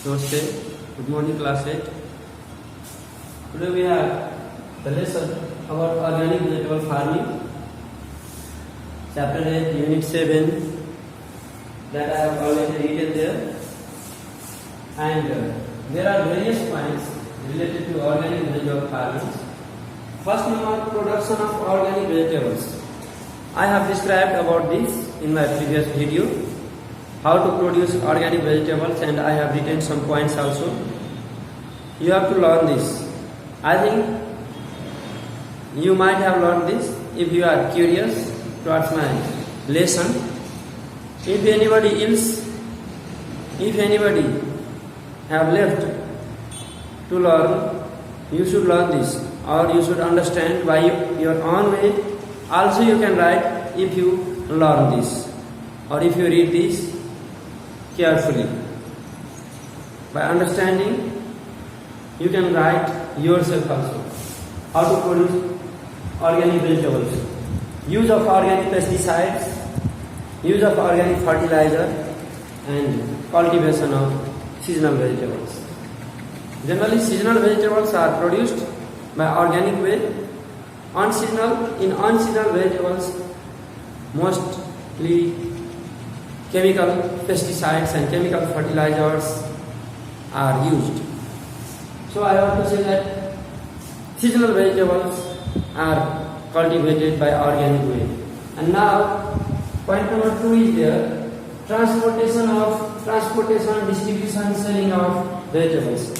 Namaste. Good morning, class 8. Today we have the lesson about organic vegetable farming. Chapter 8, Unit 7 that I have already written there. And there are various points related to organic vegetable farming. First number, production of organic vegetables. I have described about this in my previous video, how to produce organic vegetables, and I have written some points also. You have to learn this. I think you might have learned this if you are curious towards my lesson. If anybody have left to learn, you should learn this, or you should understand by your own way. Also you can write if you learn this, or if you read this carefully. By understanding, you can write yourself also how to produce organic vegetables. Use of organic pesticides, use of organic fertilizer, and cultivation of seasonal vegetables. Generally, seasonal vegetables are produced by organic way. In unseasonal vegetables, mostly chemical pesticides and chemical fertilizers are used. So I want to say that seasonal vegetables are cultivated by organic way. And now point number 2 is there: transportation, distribution, selling of vegetables.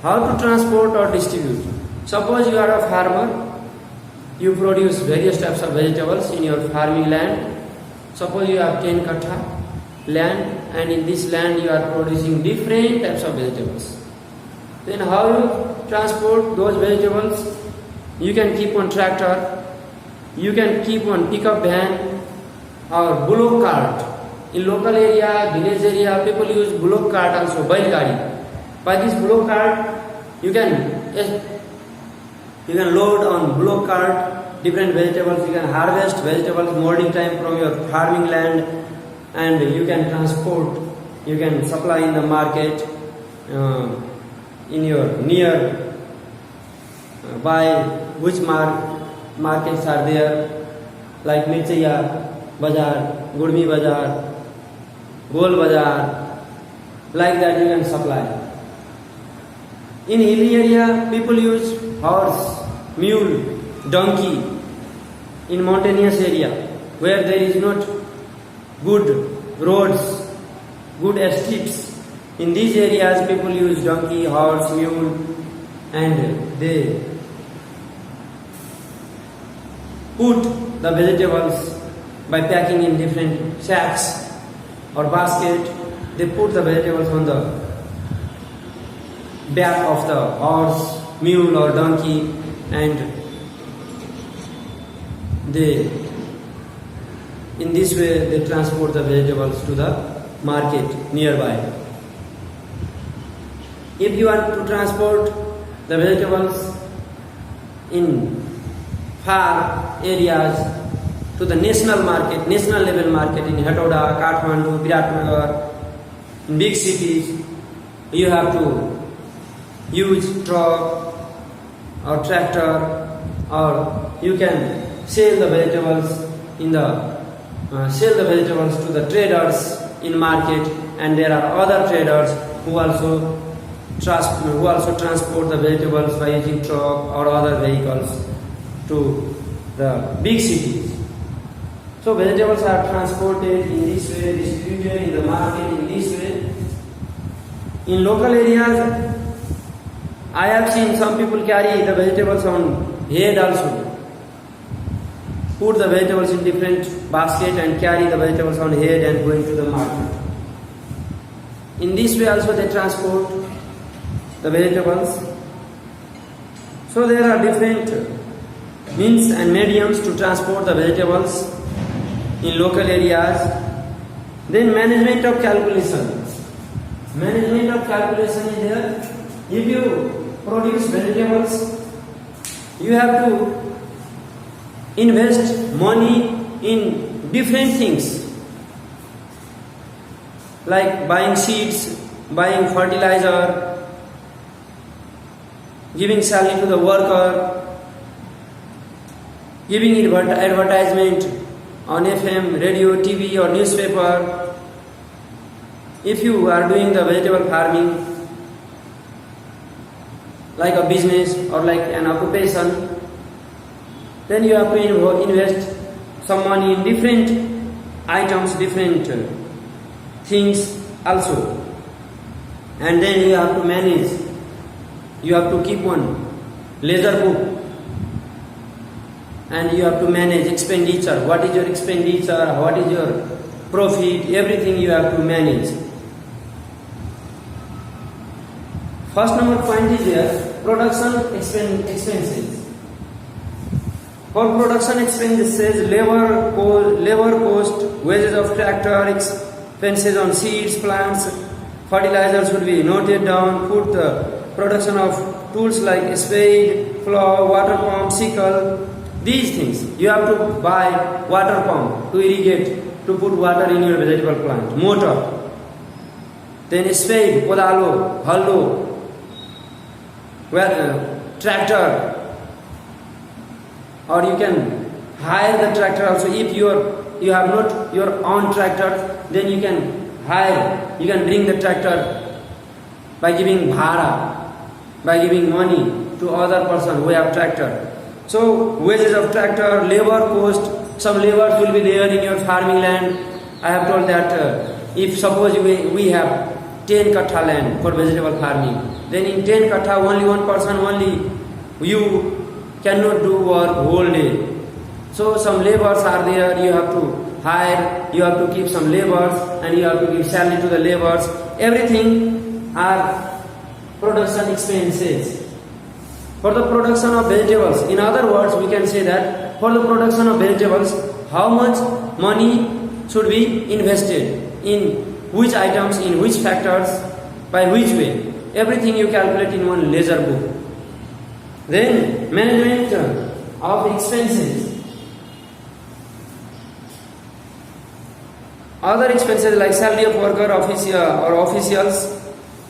How to transport or distribute? Suppose you are a farmer, you produce various types of vegetables in your farming land. Suppose you have 10 kattha land, and in this land you are producing different types of vegetables. Then how you transport those vegetables? You can keep on tractor, you can keep on pickup van or bullock cart. In local area, village area, people use bullock cart also, bail gadi. By this bullock cart, you can load on bullock cart different vegetables. You can harvest vegetables morning time from your farming land, and you can transport, you can supply in the market in your near by which markets are there, like Mirchaiya Bazar, Gurmi Bazar, Gol Bazar, like that you can supply. In hilly area, people use horse, mule, donkey. In mountainous area, where there is not good roads, good streets, in these areas people use donkey, horse, mule, and they put the vegetables by packing in different sacks or basket. They put the vegetables on the back of the horse, mule or donkey, and in this way they transport the vegetables to the market nearby. If you want to transport the vegetables in far areas to the national level market in Hatoda, Kathmandu, Biratnagar, in big cities, you have to use truck or tractor, or you can sell the vegetables to the traders in market. And there are other traders who also transport the vegetables by using truck or other vehicles to the big cities. So vegetables are transported in this way, distributed in the market in this way. In local areas, I have seen some people carry the vegetables on head also. Put the vegetables in different basket and carry the vegetables on head and going to the market. In this way also they transport the vegetables. So there are different means and mediums to transport the vegetables in local areas. Then management of calculation. Management of calculation is there. If you produce vegetables, you have to invest money in different things, like buying seeds, buying fertilizer, giving salary to the worker, giving advertisement on FM, radio, TV or newspaper. If you are doing the vegetable farming like a business or like an occupation, then you have to invest some money in different items, different things also. And then you have to manage. You have to keep one ledger book. And you have to manage expenditure. What is your expenditure? What is your profit? Everything you have to manage. First number point is here, production expenses. For production expenses, labor cost, wages of tractor, expenses on seeds, plants, fertilizers should be noted down. Put the production of tools like spade, plow, water pump, sickle. These things you have to buy water pump to irrigate, to put water in your vegetable plant, motor, then spade, kodalo, hallo, tractor, or you can hire the tractor also. If you have not your own tractor, then you can hire, you can bring the tractor by giving bhara, by giving money to other person who have tractor. So wages of tractor, labor cost, some laborers will be there in your farming land. I have told that if suppose we have 10 kattha land for vegetable farming, then in 10 kattha only one person, only you cannot do work whole day. So some laborers are there, you have to hire, you have to keep some laborers and you have to give salary to the laborers. Everything are production expenses. For the production of vegetables, in other words, we can say that for the production of vegetables, how much money should be invested in which items, in which factors, by which way. Everything you calculate in one ledger book. Then management of expenses. Other expenses like salary of worker, officials,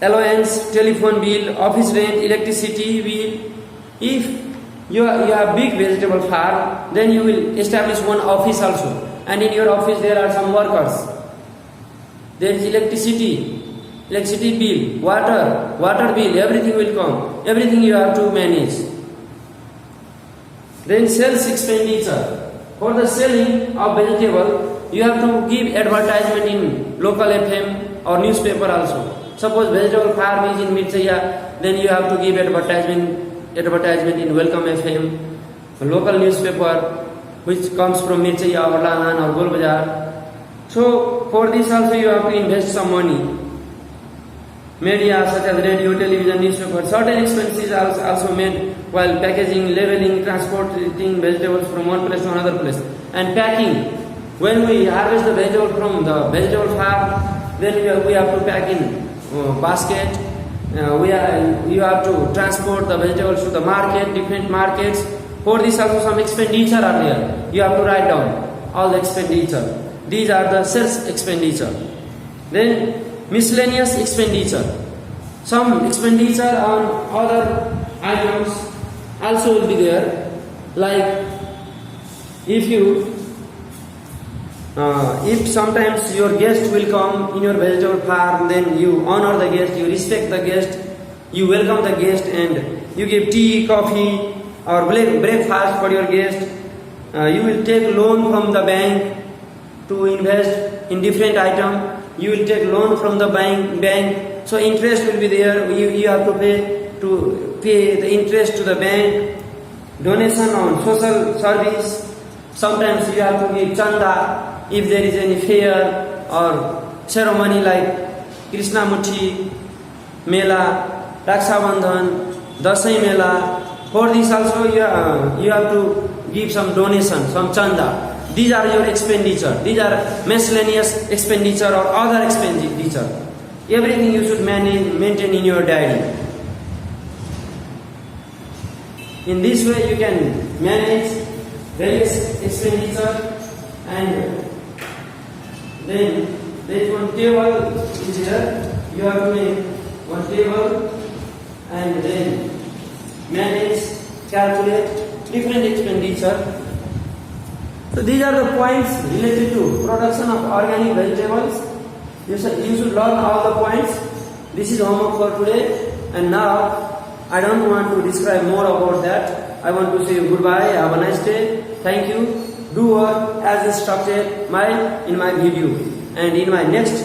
allowance, telephone bill, office rent, electricity bill. If you have big vegetable farm, then you will establish one office also, and in your office there are some workers. There is electricity bill, water bill, everything will come. Everything you have to manage. Then sales expenditure. For the selling of vegetable, you have to give advertisement in local FM or newspaper also. Suppose vegetable farm is in Mirchaiya, then you have to give advertisement in Welcome FM, a local newspaper which comes from Mirchaiya or Lahan or Golbazar. So for this also you have to invest some money. Media such as radio, television, newspaper. Certain expenses are also made while packaging, labeling, transporting vegetables from one place to another place. And packing. When we harvest the vegetable from the vegetable farm, then we have to pack in basket. You have to transport the vegetables to the market, different markets. For this also some expenditure are there. You have to write down all the expenditure. These are the sales expenditure. Then miscellaneous expenditure. Some expenditure on other items also will be there. Like if sometimes your guest will come in your vegetable farm, then you honor the guest, you respect the guest, you welcome the guest, and you give tea, coffee or breakfast for your guest. You will take loan from the bank to invest in different item. You will take loan from the bank. So interest will be there. You have to pay the interest to the bank. Donation on social service. Sometimes you have to give chanda if there is any fair or ceremony like Krishna Muthi, Mela, Raksha Bandhan, Dasai Mela. For this also you have to give some donation, some chanda. These are your expenditure. These are miscellaneous expenditure or other expenditure. Everything you should maintain in your diary. In this way you can manage various expenditure, and then there is one table is there. you have to make one table and then manage, calculate different expenditure. So these are the points related to production of organic vegetables. You should learn all the points. This is homework for today, and now I don't want to describe more about that. I want to say goodbye, have a nice day, thank you. Do work as instructed in my video, and in my next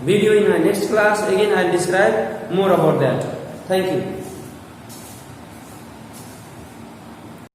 video, in my next class, again I will describe more about that. Thank you.